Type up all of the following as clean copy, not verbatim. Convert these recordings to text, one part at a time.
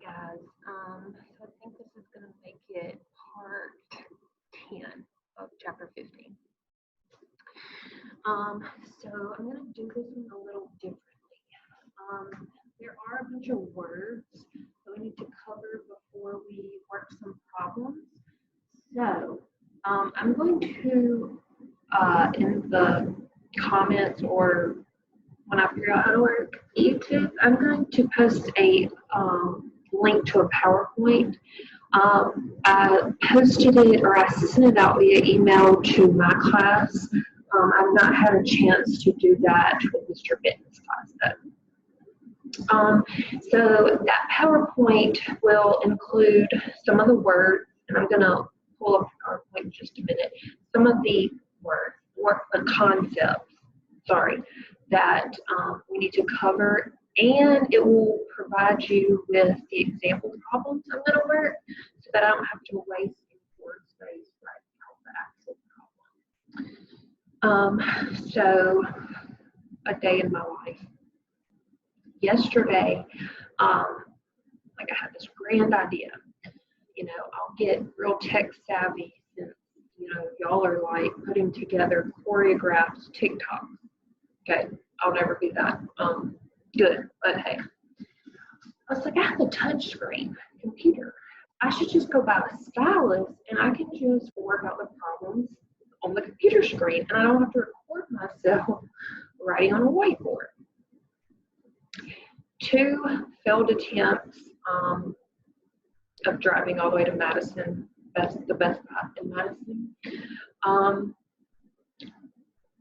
guys. So I think this is going to make it part 10 of chapter 15. So I'm going to do this one a little differently. There are a bunch of words that we need to cover before we work some problems. So I'm going to, in the comments or when I figure out how to work YouTube, I'm going to post a link to a PowerPoint. I posted it, or I sent it out via email to my class. I've not had a chance to do that with Mr. Benton's class though. So that PowerPoint will include some of the words, and I'm going to pull up the PowerPoint in just a minute, some of the words, or the concepts, that we need to cover, and it will provide you with the example problems I'm going to work so that I don't have to waste word space right now the actual problem. So a day in my life. Yesterday, like I had this grand idea. I'll get real tech savvy since, y'all are like putting together choreographed TikToks. Okay, I'll never do that. Good, but hey. I was like, I have a touch screen computer. I should just go buy a stylus and I can just work out the problems on the computer screen and I don't have to record myself writing on a whiteboard. 2 failed attempts of driving all the way to Madison, the best path in Madison.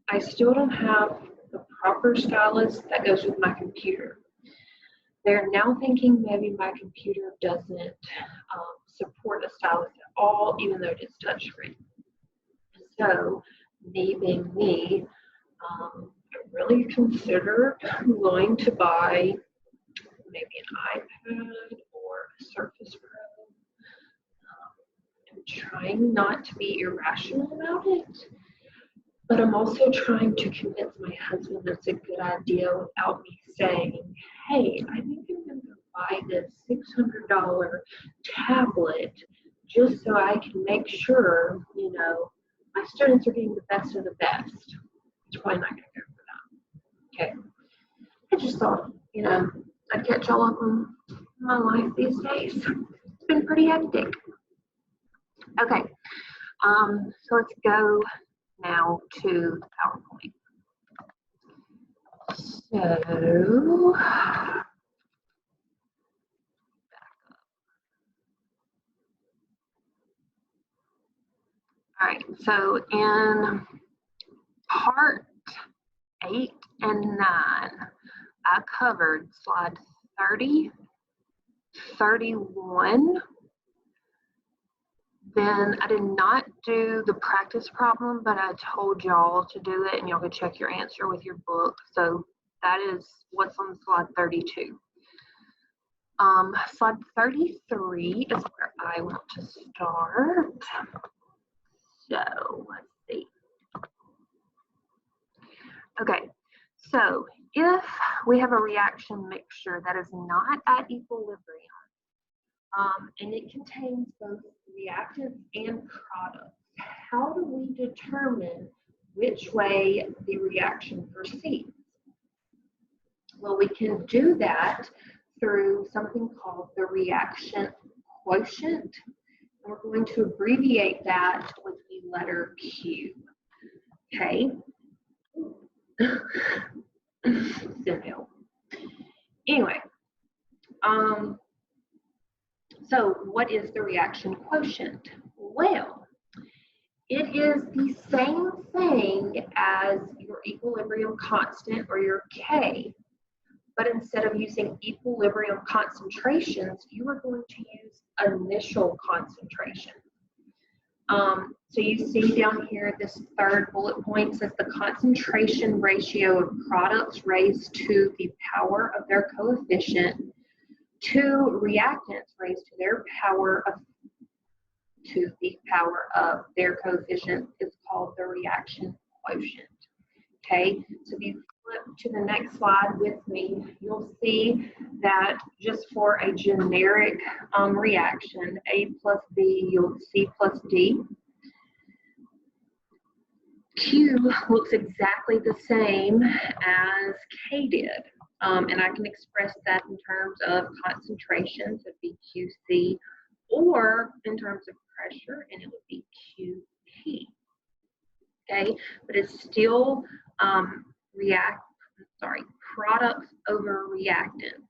I still don't have the proper stylus that goes with my computer. They're now thinking maybe my computer doesn't support a stylus at all, even though it is touchscreen. So, me being me, I really considered going to buy maybe an iPad or a Surface Pro. I'm trying not to be irrational about it, but I'm also trying to convince my husband that's a good idea without me saying, hey, I think I'm going to buy this $600 tablet just so I can make sure, my students are getting the best of the best. It's probably not going to go for that. Okay. I just thought, I'd catch all up on my life these days. It's been pretty hectic. Okay. So let's go now to PowerPoint. So, all right, so in part 8 and 9, I covered slide 30, 31. Then I did not do the practice problem, but I told y'all to do it, and y'all could check your answer with your book. So that is what's on slide 32. Slide 33 is where I want to start. So let's see. Okay, so if we have a reaction mixture that is not at equilibrium, and it contains both reactants and products, how do we determine which way the reaction proceeds? Well, we can do that through something called the reaction quotient. And we're going to abbreviate that with the letter Q. Okay. Anyway, so what is the reaction quotient? Well, it is the same thing as your equilibrium constant or your K, but instead of using equilibrium concentrations, you are going to use initial concentration. So you see down here, this third bullet point says the concentration ratio of products raised to the power of their coefficient to reactants raised to their power of their coefficient is called the reaction quotient. Okay, so these flip to the next slide with me, you'll see that just for a generic reaction, A plus B yields C plus D. Q looks exactly the same as K did. And I can express that in terms of concentrations, it'd be QC, or in terms of pressure, and it would be QP. Okay, but it's still products over reactants.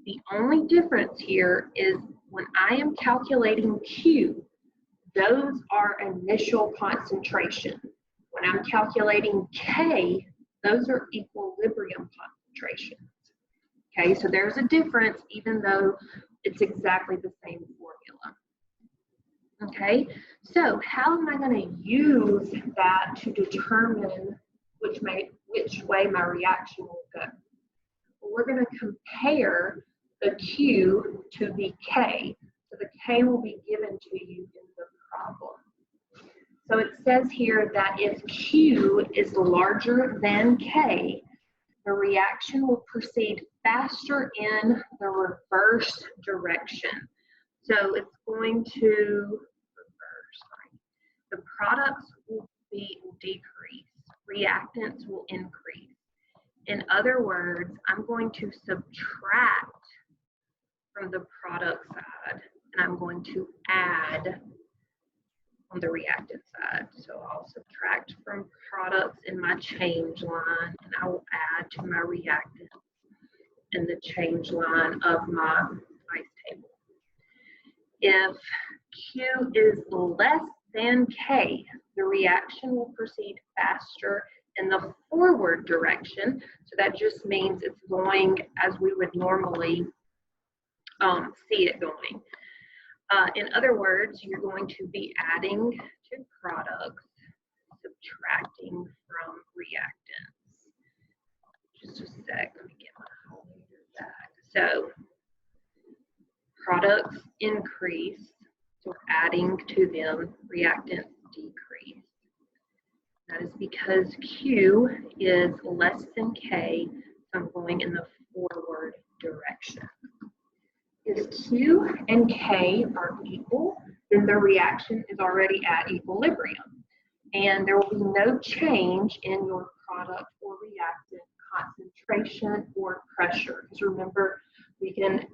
The only difference here is when I am calculating Q, those are initial concentrations. When I'm calculating K, those are equilibrium concentrations. Okay, so there's a difference even though it's exactly the same formula. Okay, so how am I going to use that to determine which way my reaction will go? Well, we're going to compare the Q to the K. So the K will be given to you in the problem. So it says here that if Q is larger than K, the reaction will proceed faster in the reverse direction. So it's going to reverse, the products will decrease, reactants will increase. In other words, I'm going to subtract from the product side, and I'm going to add on the reactant side. So I'll subtract from products in my change line, and I will add to my reactant in the change line of my ice table. If Q is less than K, the reaction will proceed faster in the forward direction. So that just means it's going as we would normally see it going. In other words, you're going to be adding to products, subtracting from reactants. Just a sec, let me get my highlighter back. So products increase, so we're adding to them, reactants decrease. That is because Q is less than K, so I'm going in the forward direction. If Q and K are equal, then the reaction is already at equilibrium, and there will be no change in your product or reactant concentration or pressure. Because remember, we can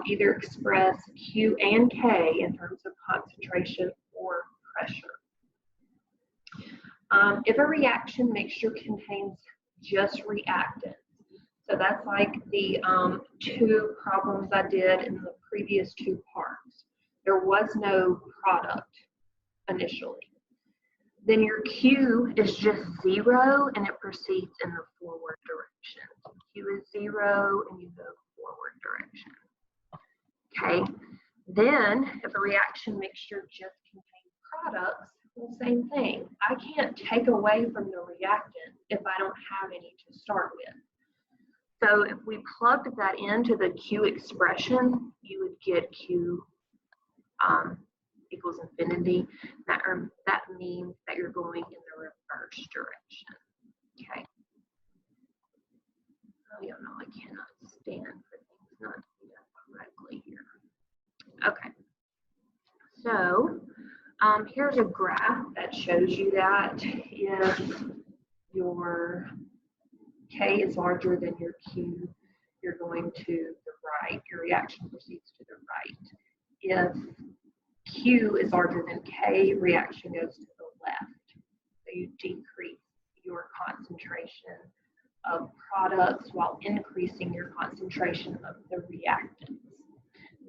either express Q and K in terms of concentration or pressure. If a reaction mixture contains just reactants, so that's like the two problems I did in the previous two parts. There was no product initially. Then your Q is just 0 and it proceeds in the forward direction. So Q is 0 and you go forward direction. Okay. Then if a reaction mixture just contains products, well, same thing. I can't take away from the reactant if I don't have any to start with. So if we plugged that into the Q expression, you would get Q equals infinity. That means that you're going in the reverse direction. Okay. Oh, you know, I cannot stand for things not to be done correctly here. Okay. So here's a graph that shows you that if your K is larger than your Q, you're going to the right. Your reaction proceeds to the right. If Q is larger than K, reaction goes to the left. So you decrease your concentration of products while increasing your concentration of the reactants.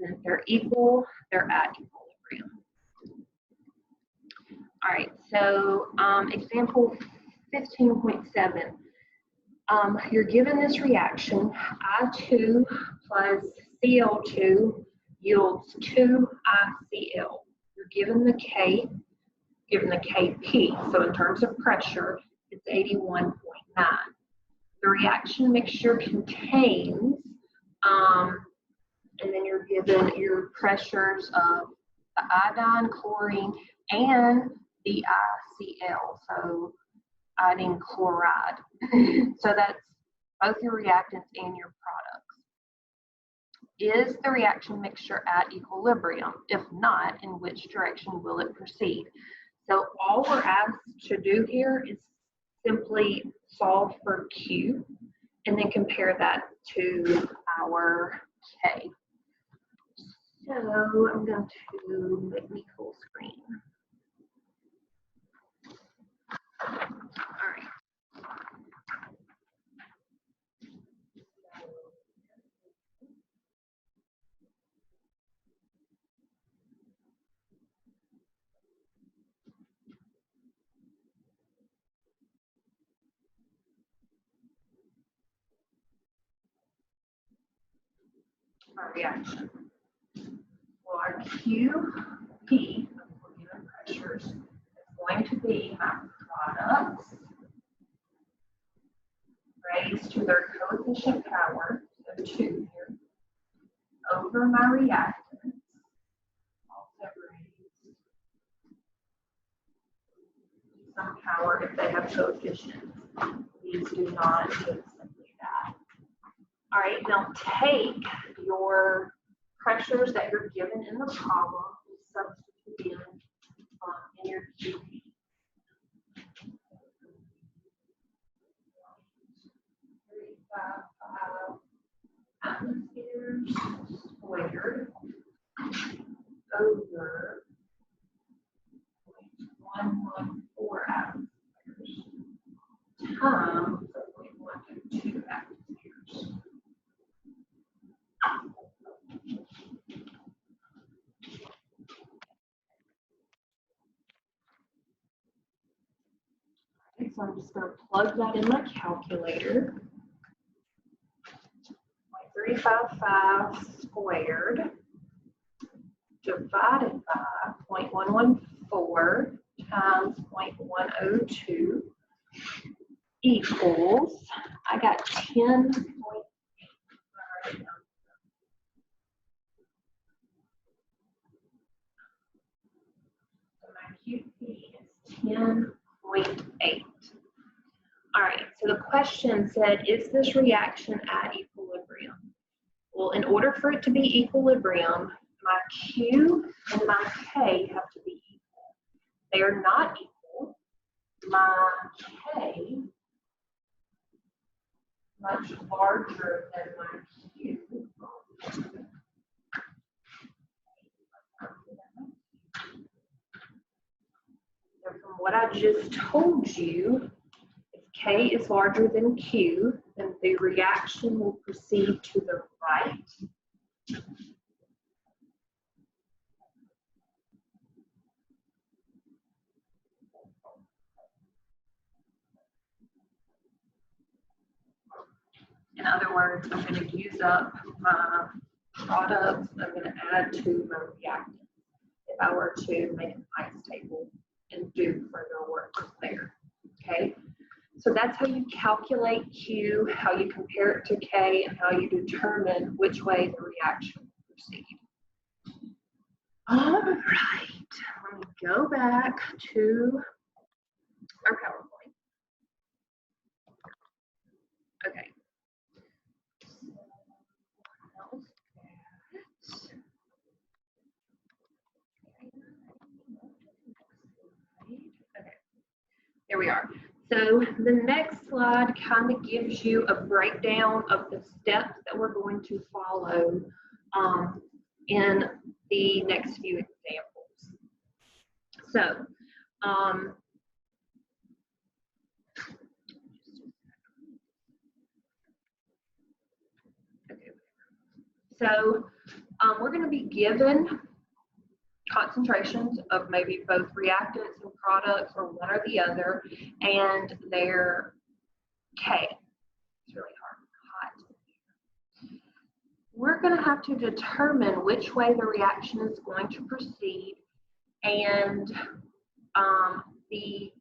And if they're equal, they're at equilibrium. All right, so example 15.7. You're given this reaction, I2 plus Cl2 yields 2ICl. You're given the K, given the Kp. So in terms of pressure, it's 81.9. The reaction mixture contains, and then you're given your pressures of the iodine, chlorine, and the ICl. So iodine chloride. So that's both your reactants and your products. Is the reaction mixture at equilibrium? If not, in which direction will it proceed? So all we're asked to do here is simply solve for Q and then compare that to our K. So I'm going to make me full screen. All right. Our reaction. Well, our QP, given pressures, is going to be my products raised to their coefficient power, so 2 here, over my reactants, also raised some power if they have coefficients. These do not, just simply that. All right, now take your pressures that you're given in the problem and substitute in your QP. 355 atmospheres squared over 0.114 atmospheres times 0.122 atmospheres. So I'm just going to plug that in my calculator. 0.355 squared divided by 0.114 times 0.102 equals, I got 10.8. So my QP is 10.8. All right, so the question said, is this reaction at equilibrium? Well, in order for it to be equilibrium, my Q and my K have to be equal. They are not equal. My K much larger than my Q. So from what I just told you, if K is larger than Q, then the reaction will proceed to the right. In other words, I'm going to use up my products. I'm going to add to my reactant if I were to make an ice table and do further work there. Okay, so that's how you calculate Q, how you compare it to K, and how you determine which way the reaction will proceed. All right, let me go back to our PowerPoint. Okay. Okay, here we are. So the next slide kind of gives you a breakdown of the steps that we're going to follow in the next few examples. So, we're going to be given concentrations of maybe both reactants and products or one or the other, and their K. It's really hot. We're going to have to determine which way the reaction is going to proceed and the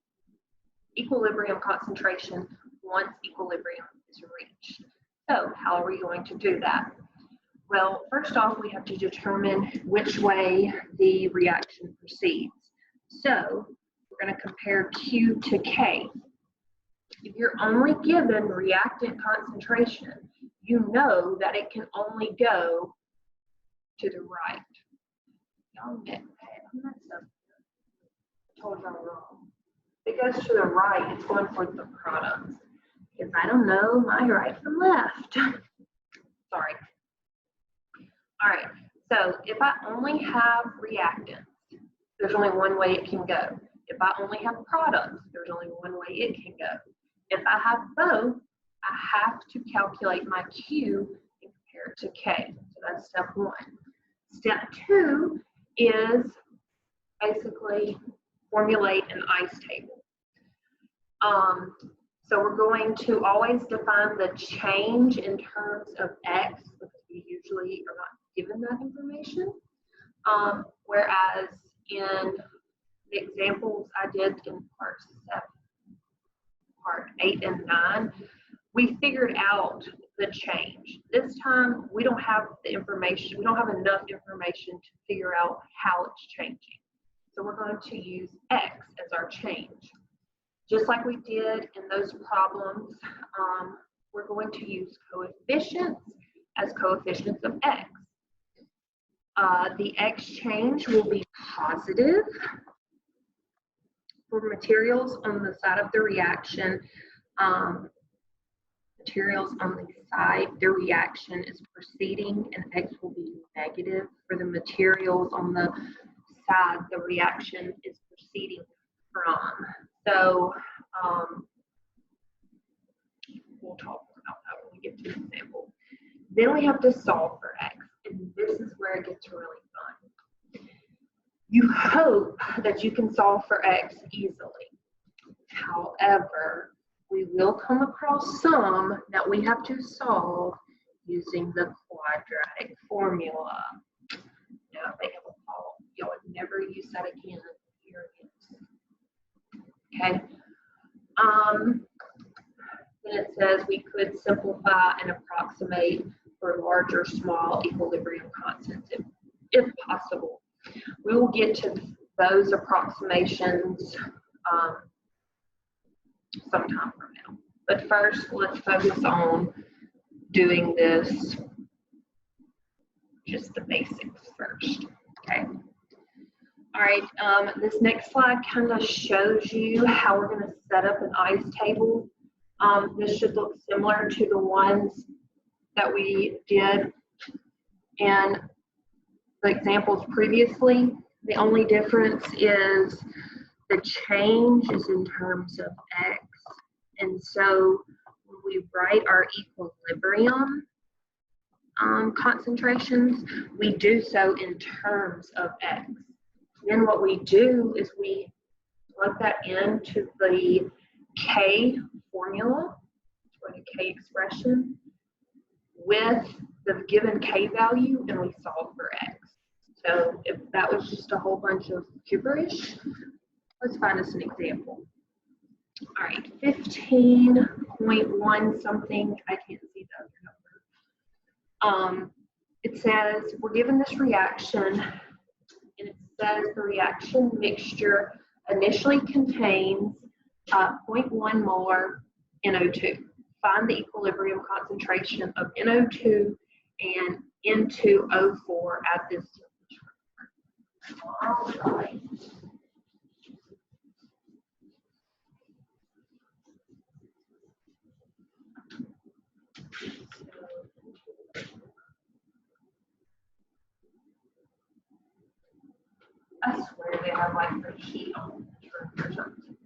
equilibrium concentration once equilibrium is reached. So how are we going to do that? Well, first off, we have to determine which way the reaction proceeds. So we're going to compare Q to K. If you're only given reactant concentration, you know that it can only go to the right. Y'all messed up. I told y'all wrong. If it goes to the right, it's going for the products. Because I don't know my right from left. Sorry. All right, so if I only have reactants, there's only one way it can go. If I only have products, there's only one way it can go. If I have both, I have to calculate my Q and compare it to K. So that's step one. Step two is basically formulate an ice table. So we're going to always define the change in terms of X, because we usually are not given that information. Whereas in the examples I did in part 8 and 9, we figured out the change. This time we don't have the information, we don't have enough information to figure out how it's changing. So we're going to use X as our change. Just like we did in those problems, we're going to use coefficients as coefficients of X. The X change will be positive for materials on the side of the reaction. Materials on the side the reaction is proceeding, and X will be negative for the materials on the side the reaction is proceeding from. So we'll talk more about that when we get to the example. Then we have to solve for X, and this is where it gets really fun. You hope that you can solve for X easily. However, we will come across some that we have to solve using the quadratic formula. Now, if they have a fault, y'all would never use that again. Here it is. Okay. Then it says we could simplify and approximate for large or small equilibrium constants if possible. We will get to those approximations sometime from now. But first, let's focus on doing this, just the basics first, okay? All right, this next slide kind of shows you how we're going to set up an ice table. This should look similar to the ones that we did in the examples previously. The only difference is the change is in terms of X. And so when we write our equilibrium concentrations, we do so in terms of X. Then what we do is we plug that into the K formula, or the K expression, with the given K value, and we solve for X. So if that was just a whole bunch of gibberish, let's find us an example. All right, 15.1 something, I can't see the other number. It says we're given this reaction, and it says the reaction mixture initially contains 0.1 molar NO2. Find the equilibrium concentration of NO2 and N2O4 at this temperature. All right. I swear they have like the heat on the room or something.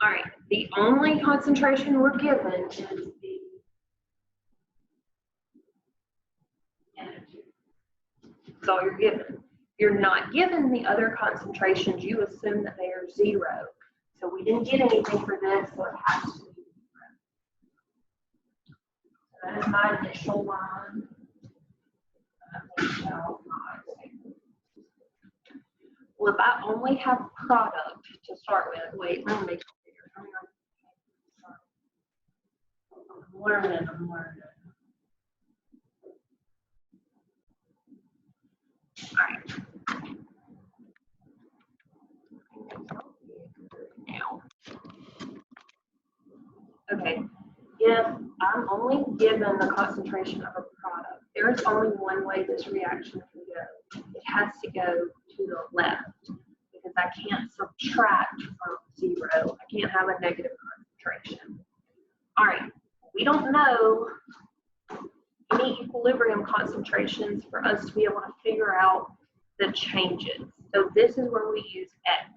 All right, the only concentration we're given is the NO2. That's all you're given. You're not given the other concentrations. You assume that they are 0. So we didn't get anything for this, so it has to be 0. So that is my initial line. Well, if I only have product to start with, wait, let me make it bigger. I'm learning. right. Now, okay, if I'm only given the concentration of a product, there is only one way this reaction can go. It has to go to the left because I can't subtract from 0. I can't have a negative concentration. All right, we don't know any equilibrium concentrations for us to be able to figure out the changes. So this is where we use X.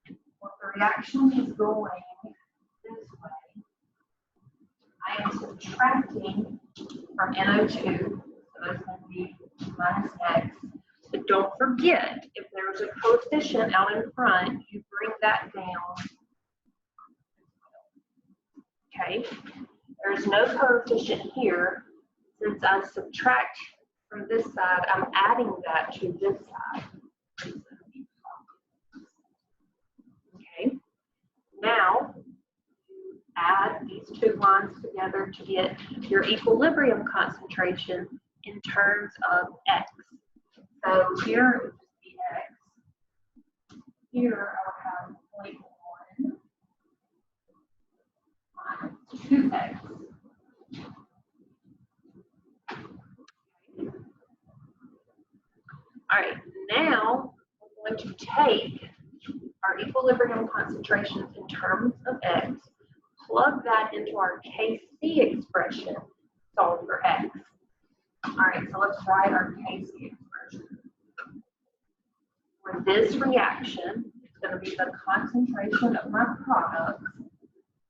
If the reaction is going this way, I am subtracting from NO2, so that's going to be minus X. But don't forget, if there's a coefficient out in front, you bring that down. Okay, there's no coefficient here. Since I subtract from this side, I'm adding that to this side. Okay, now you add these two lines together to get your equilibrium concentration in terms of X. So here it would just be X. Here I would have 0.1 minus 2X. All right, now we're going to take our equilibrium concentrations in terms of X, plug that into our Kc expression, solve for X. All right, so let's write our Kc expression. For this reaction, it's going to be the concentration of my product,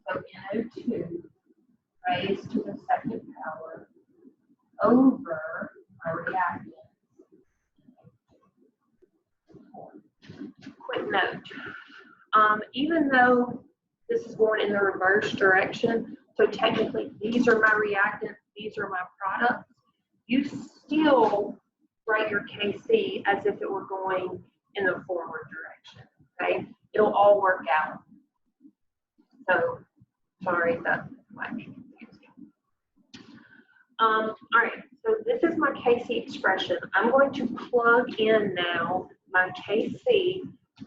so NO2 raised to the second power over my reactant. Quick note, even though this is going in the reverse direction, so technically these are my reactants, these are my products, you still write your Kc as if it were going in the forward direction, okay? It'll all work out. So, sorry, that might be confusing. All right, so this is my Kc expression. I'm going to plug in now my Kc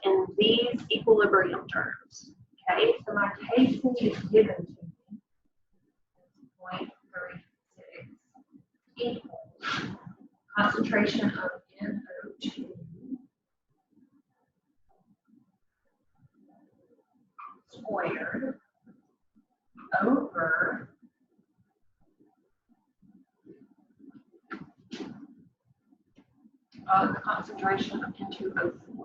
in these equilibrium terms. Okay, so my Kc is given to me 0.36 equals concentration of NO2 squared over the concentration of N2O4.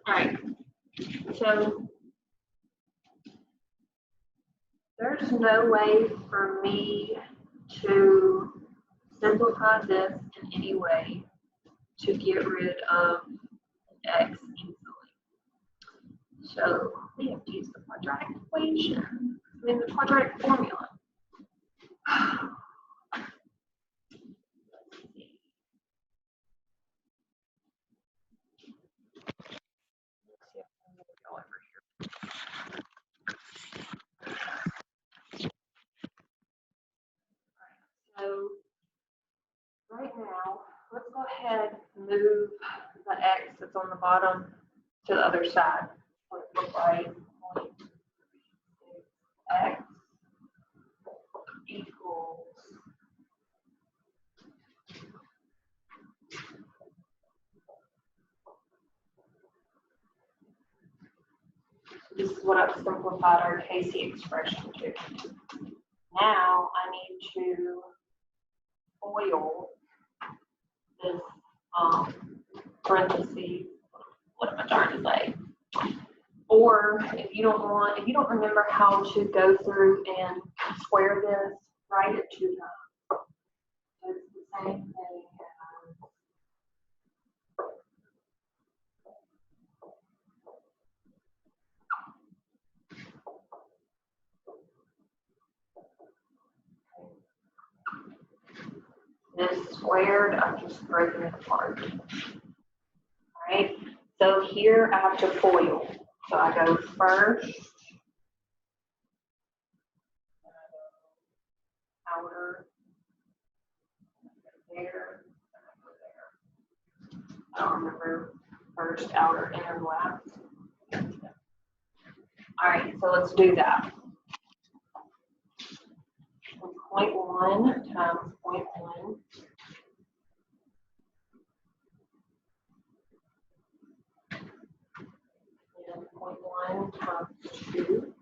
All right, so there's no way for me to simplify this in any way to get rid of X easily. So we have to use the quadratic equation, the quadratic formula. So right now, let's go ahead and move the X that's on the bottom to the other side. Let's look like 0.36X equals this is what I've simplified our Kc expression to. Now I need to FOIL this parentheses. What am I trying to say? Or if you don't remember how to go through and square this, write it 2 times. It's the same thing as squared, I'm just breaking it apart. All right, so here I have to FOIL. So I go first, outer, there, there. I don't remember first, outer, inner, last. All right, so let's do that. 0.1 times 0.1. And 0.1 times 2.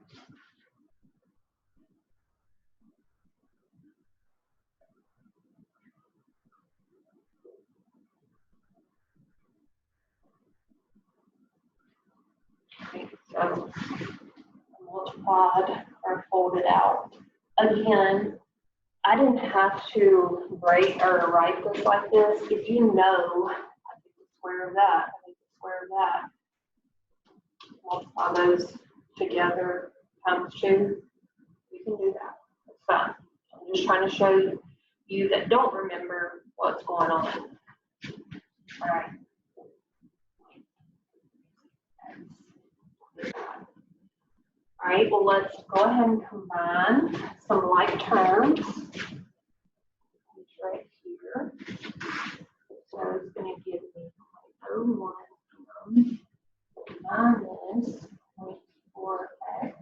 Okay, so multiplied or folded out. Again, I didn't have to write this like this. If you know, I think the square of that, I think the square of that, multiply those together times 2, you can do that. It's fine. I'm just trying to show you that don't remember what's going on. All right. All right, well, let's go ahead and combine some like terms. Right here. So it's going to give me 0.01 minus 0.4x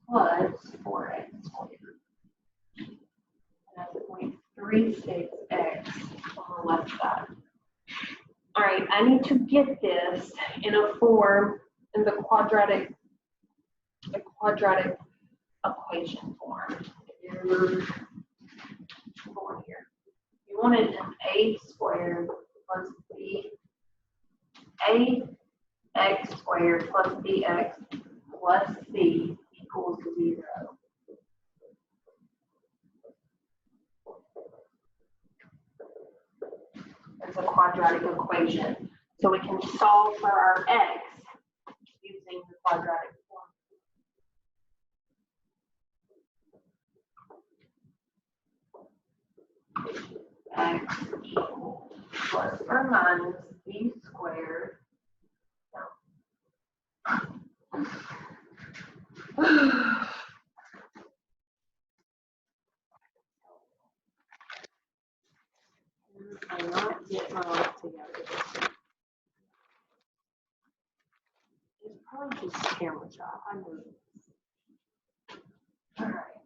plus 4x squared. And that's 0.36x on the left side. All right, I need to get this in a form, in the quadratic equation form. Going here. You wanted an a squared plus b, ax squared plus bx plus c equals 0. It's a quadratic equation. So we can solve for our x using the quadratic form. X equals plus or minus b squared. I not get my life together. It's probably just camera shot. I know this. All right.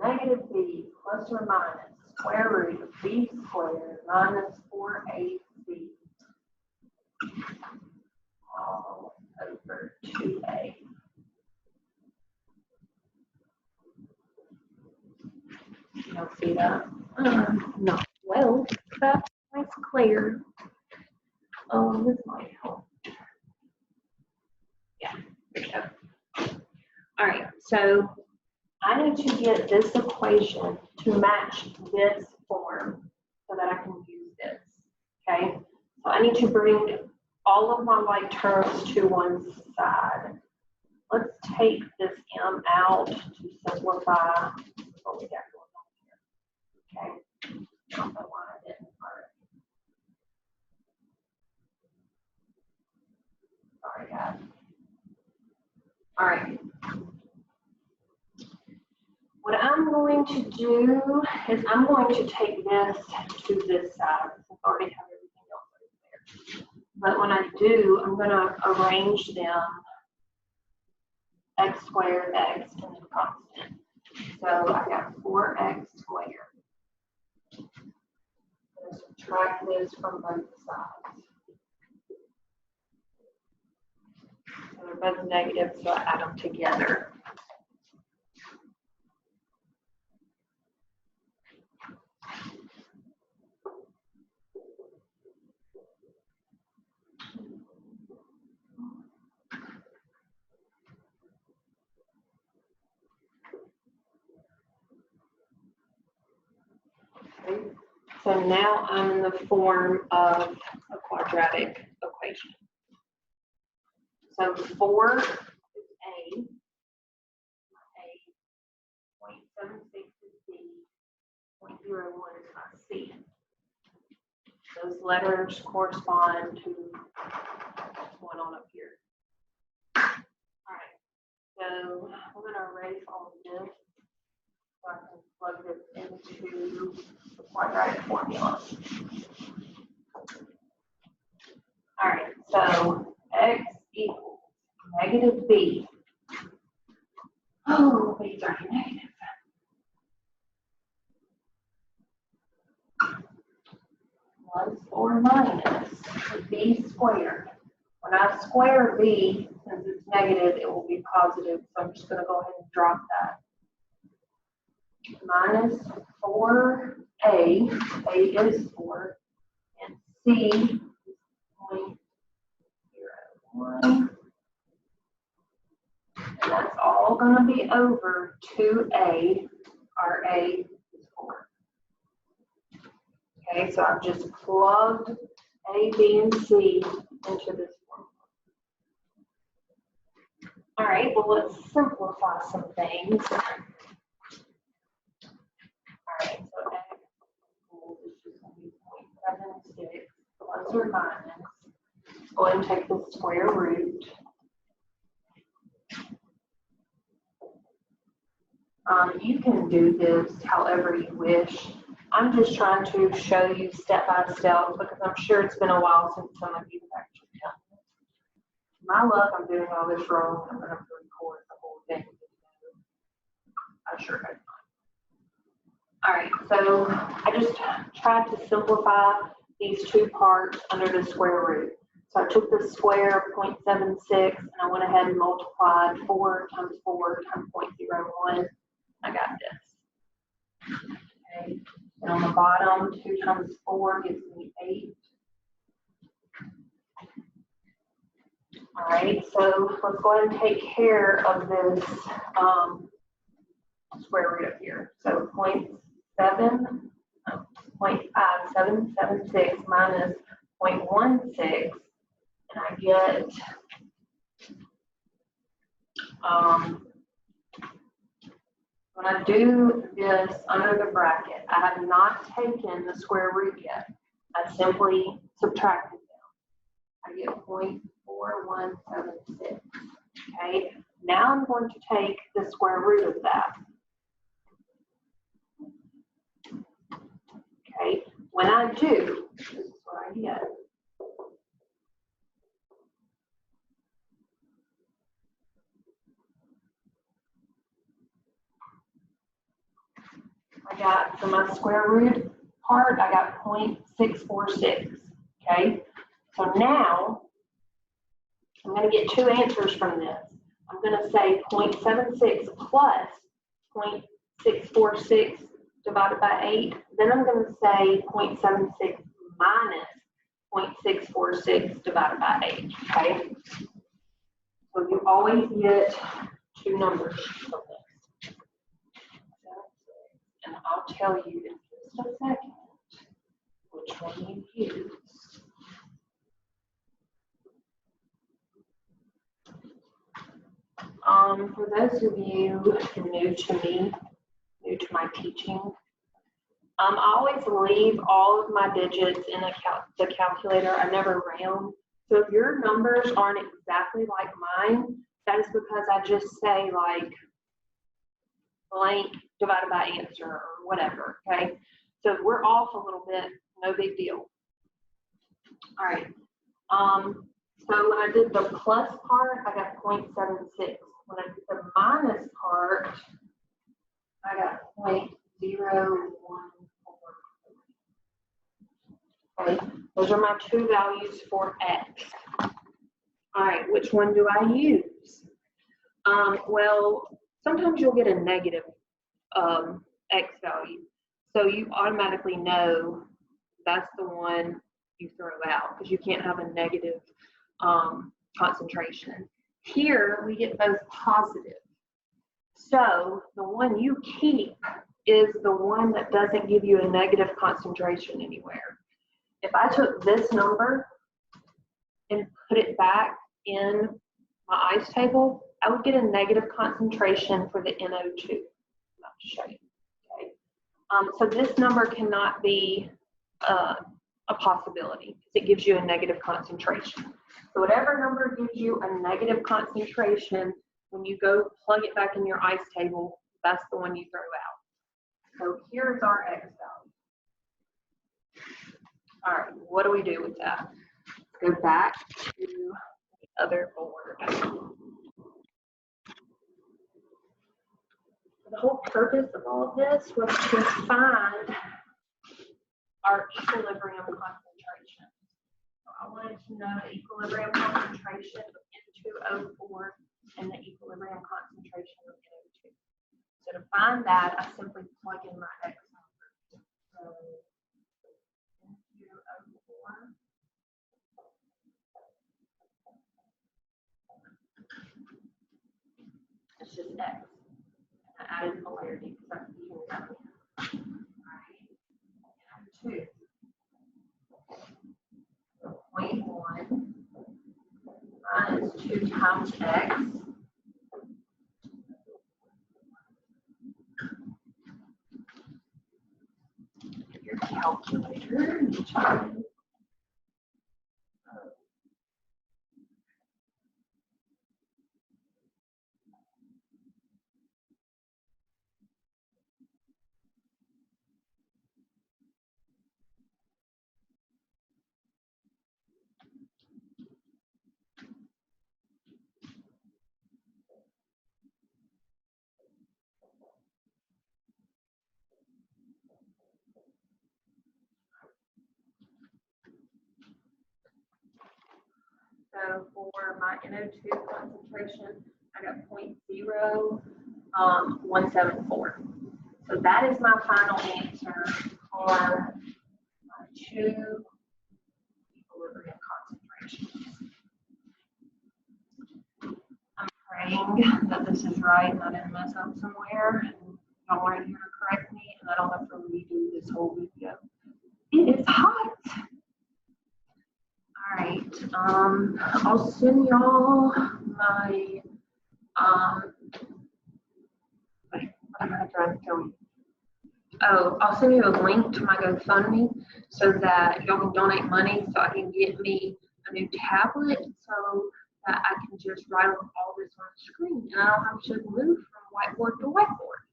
Negative b plus or minus square root of b squared minus 4ac all over 2a. Y'all see that? Not well. That's nice clear. This might help. Yeah, there we go. All right, so I need to get this equation to match this form so that I can use this, okay? So I need to bring all of my like terms to one side. Let's take this m out to simplify what we got going on here, okay? I don't know why I didn't already. Sorry, guys. All right. What I'm going to do is I'm going to take this to this side. I already have everything else over there. But when I do, I'm going to arrange them x squared, x, and then constant. So I got 4x squared. I'm going to subtract this from both sides. So they're both negative, so I add them together. Okay. So now I'm in the form of a quadratic equation. So 4 is A, 0.76 is B, 0.01 is my C. Those letters correspond to what's going on up here. All right, so I'm going to erase all of this so I can plug this into the quadratic formula. All right, so x equals negative b. Oh, b's are negative. Plus or minus b squared. When I square b, since it's negative, it will be positive. So I'm just going to go ahead and drop that. Minus 4a, a is 4, and c is 0.01. And that's all going to be over 2a. Our a is 4. Okay, so I've just plugged a, b, and c into this formula. All right, well, let's simplify some things. All right, so x equals is just going to be 0.76 plus or minus. Go ahead and take the square root. You can do this however you wish. I'm just trying to show you step by step because I'm sure it's been a while since some of you have actually done it. My luck, I'm doing all this wrong. I'm going to record the whole thing. I sure hope not. All right, so I just tried to simplify these two parts under the square root. So I took the square of 0.76 and I went ahead and multiplied 4 times 4 times 0.01. I got this. Okay. And on the bottom, 2 times 4 gives me 8. All right, so let's go ahead and take care of this square root up here. So 0.5776 minus 0.16, and I get when I do this under the bracket, I have not taken the square root yet. I simply subtracted them. I get 0.4176. Okay, now I'm going to take the square root of that. Okay, when I do, this is what I get. I got, for my square root part, I got 0.646, okay? So now, I'm going to get two answers from this. I'm going to say 0.76 plus 0.646 divided by 8. Then I'm going to say 0.76 minus 0.646 divided by 8, okay? So you always get two numbers from this. And I'll tell you in just a second which one you use. For those of you new to me, new to my teaching, I always leave all of my digits in the calculator. I never round. So if your numbers aren't exactly like mine, that is because I just say like blank divided by answer or whatever, okay? So if we're off a little bit, no big deal. All right. So when I did the plus part, I got 0.76. When I did the minus part, I got 0.014. Okay, those are my two values for x. All right, which one do I use? Well, sometimes you'll get a negative x value. So you automatically know that's the one you throw out because you can't have a negative concentration. Here, we get both positive. So the one you keep is the one that doesn't give you a negative concentration anywhere. If I took this number and put it back in my ice table, I would get a negative concentration for the NO2. I'm about to show you. Okay. So this number cannot be a possibility because it gives you a negative concentration. So whatever number gives you a negative concentration, when you go plug it back in your ice table, that's the one you throw out. So here's our X value. All right, what do we do with that? Go back to the other board. The whole purpose of all of this was to find our equilibrium concentration. So I wanted to know the equilibrium concentration of N2O4 and the equilibrium concentration of NO2. So to find that, I simply plug in my X number. So N2O4 it's just X. I added polarity because that's the unit down here. All right. 2. So 0.1 minus 2 times X. Your calculator. So for my NO2 concentration, I got 0.0174. So that is my final answer for my 2 equilibrium concentrations. I'm praying that this is right and I didn't mess up somewhere. Y'all are here to correct me and I don't have to redo this whole video. It is hot. All right, I'll send y'all my, wait, what am I trying to tell you? Oh, I'll send you a link to my GoFundMe so that y'all can donate money so I can get me a new tablet so that I can just write all this on the screen and I don't have to move from whiteboard to whiteboard.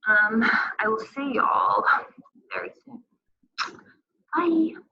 I will see y'all very soon. Bye.